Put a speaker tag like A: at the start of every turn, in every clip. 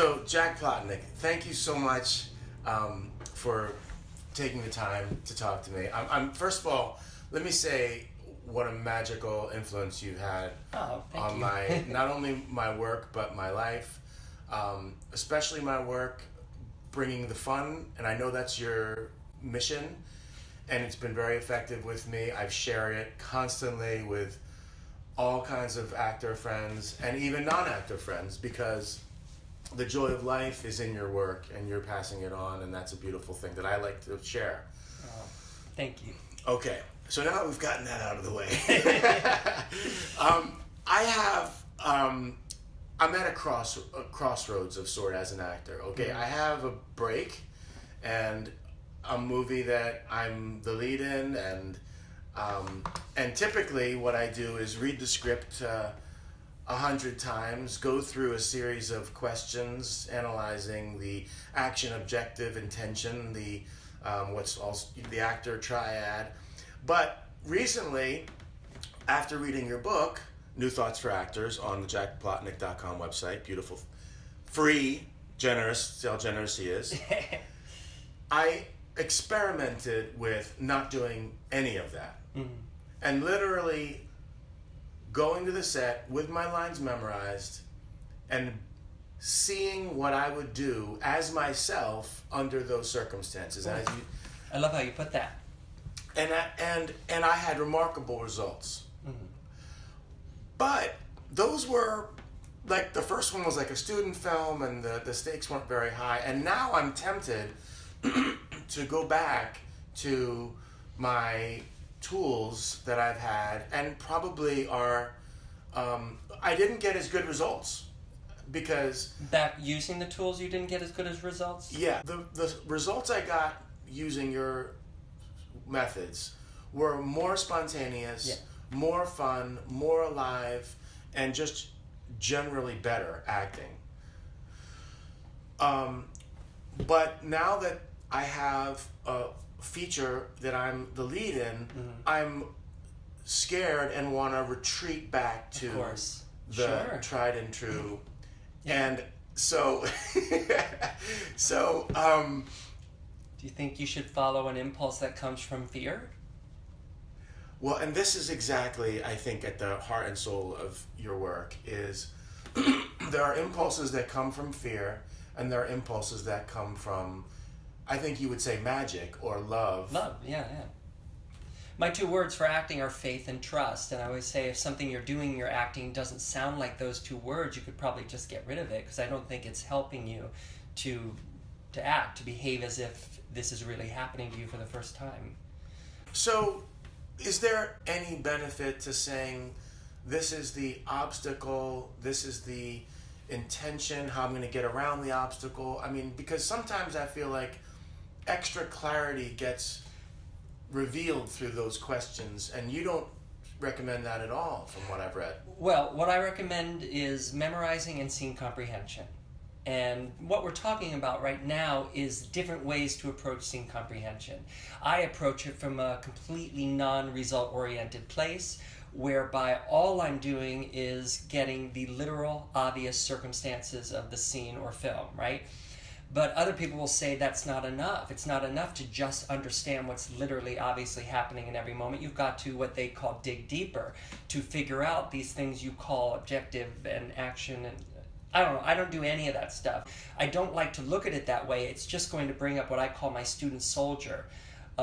A: So, Jack Plotnick, thank you so much for taking the time to talk to me. First of all, let me say what a magical influence you've had on my not only my work but my life, especially my work, bringing the fun, and I know that's your mission, and it's been very effective with me. I've shared it constantly with all kinds of actor friends and even non-actor friends, because the joy of life is in your work and you're passing it on, and that's a beautiful thing that I like to share.
B: Oh, thank you.
A: Okay, so now that we've gotten that out of the way, I'm at a crossroads of sort as an actor. Okay, I have a break and a movie that I'm the lead in, and typically what I do is read the script 100 times, go through a series of questions analyzing the action, objective, intention, the what's also the actor triad. But recently, after reading your book, New Thoughts for Actors, on the jackplotnick.com website, beautiful, free, generous, see how generous he is, I experimented with not doing any of that. And literally going to the set with my lines memorized and seeing what I would do as myself under those circumstances. And
B: I love how you put that.
A: And I had remarkable results. But those were, like, the first one was like a student film and the stakes weren't very high. And now I'm tempted to go back to my tools that I've had, and probably are, I didn't get as good results because...
B: Back using the tools, you didn't get as good as results?
A: Yeah, the results I got using your methods were more spontaneous, more fun, more alive, and just generally better acting. But now that I have a feature that I'm the lead in, I'm scared and want to retreat back to the tried and true. And so,
B: do you think you should follow an impulse that comes from fear?
A: Well, and this is exactly, I think, at the heart and soul of your work, is there are impulses that come from fear, and there are impulses that come from, I think you would say, magic or love.
B: Love, yeah. My two words for acting are faith and trust. And I always say if something you're doing in your acting doesn't sound like those two words, you could probably just get rid of it, because I don't think it's helping you to act, to behave as if this is really happening to you for the first time.
A: So, is there any benefit to saying, this is the obstacle, this is the intention, how I'm going to get around the obstacle? I mean, because sometimes I feel like extra clarity gets revealed through those questions, and you don't recommend that at all from what I've read.
B: Well, what I recommend is memorizing and scene comprehension. And what we're talking about right now is different ways to approach scene comprehension. I approach it from a completely non-result oriented place, whereby all I'm doing is getting the literal, obvious circumstances of the scene or film, right? But other people will say that's not enough. It's not enough to just understand what's literally, obviously happening in every moment. You've got to, what they call, dig deeper to figure out these things you call objective and action. And I don't know, I don't do any of that stuff. I don't like to look at it that way. It's just going to bring up what I call my student soldier,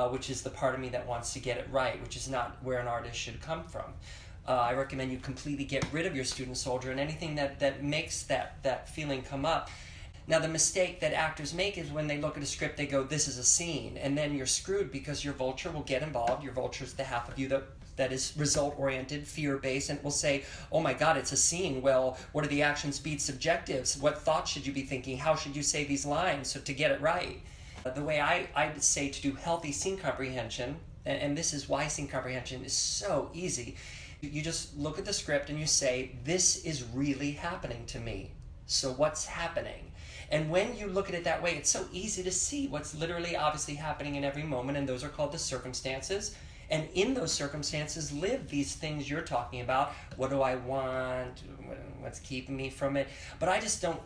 B: which is the part of me that wants to get it right, which is not where an artist should come from. I recommend you completely get rid of your student soldier, and anything that makes that feeling come up. Now, the mistake that actors make is when they look at a script, they go, this is a scene, and then you're screwed because your vulture will get involved. Your vulture is the half of you that is result-oriented, fear-based, and will say, oh my God, it's a scene. Well, what are the actions, beats, objectives? What thoughts should you be thinking? How should you say these lines so to get it right? The way I say to do healthy scene comprehension, and this is why scene comprehension is so easy, you just look at the script and you say, this is really happening to me. So what's happening? And when you look at it that way, it's so easy to see what's literally obviously happening in every moment, and those are called the circumstances. And in those circumstances live these things you're talking about. What do I want? What's keeping me from it? But I just don't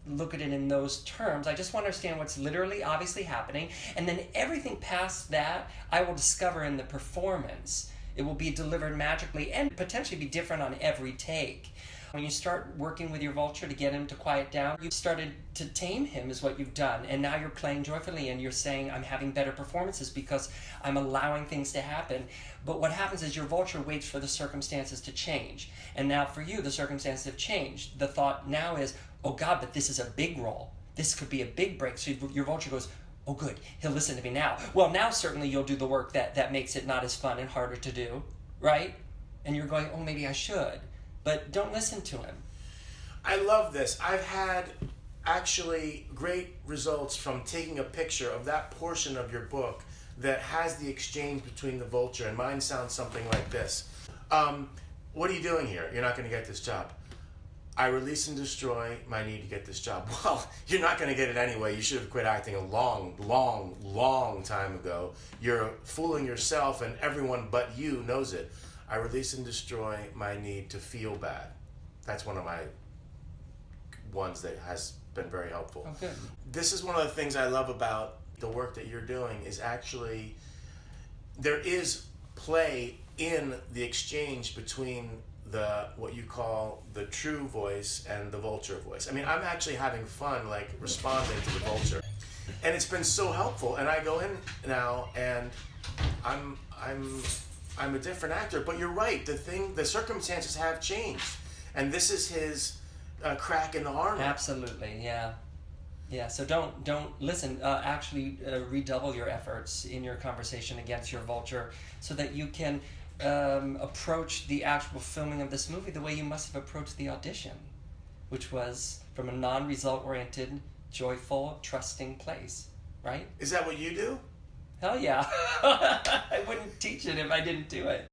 B: look at it in those terms. I just want to understand what's literally obviously happening, and then everything past that I will discover in the performance. It will be delivered magically and potentially be different on every take. When you start working with your vulture to get him to quiet down, you've started to tame him is what you've done. And now you're playing joyfully and you're saying, I'm having better performances because I'm allowing things to happen. But what happens is your vulture waits for the circumstances to change. And now for you, the circumstances have changed. The thought now is, oh God, but this is a big role. This could be a big break. So your vulture goes, oh good, he'll listen to me now. Well, now certainly you'll do the work that makes it not as fun and harder to do, right? And you're going, oh, maybe I should. But don't listen to him.
A: I love this. I've had actually great results from taking a picture of that portion of your book that has the exchange between the vulture, and mine sounds something like this. What are you doing here? You're not going to get this job. I release and destroy my need to get this job. Well, you're not going to get it anyway. You should have quit acting a long, long, long time ago. You're fooling yourself, and everyone but you knows it. I release and destroy my need to feel bad. That's one of my ones that has been very helpful.
B: Oh, good.
A: This is one of the things I love about the work that you're doing is actually there is play in the exchange between the what you call the true voice and the vulture voice. I mean, I'm actually having fun like responding to the vulture. And it's been so helpful. And I go in now and I'm a different actor, but you're right. The circumstances have changed, and this is his crack in the armor.
B: Absolutely, yeah. So don't listen. Actually, redouble your efforts in your conversation against your vulture, so that you can approach the actual filming of this movie the way you must have approached the audition, which was from a non-result oriented, joyful, trusting place. Right?
A: Is that what you do?
B: Hell yeah. I wouldn't teach it if I didn't do it.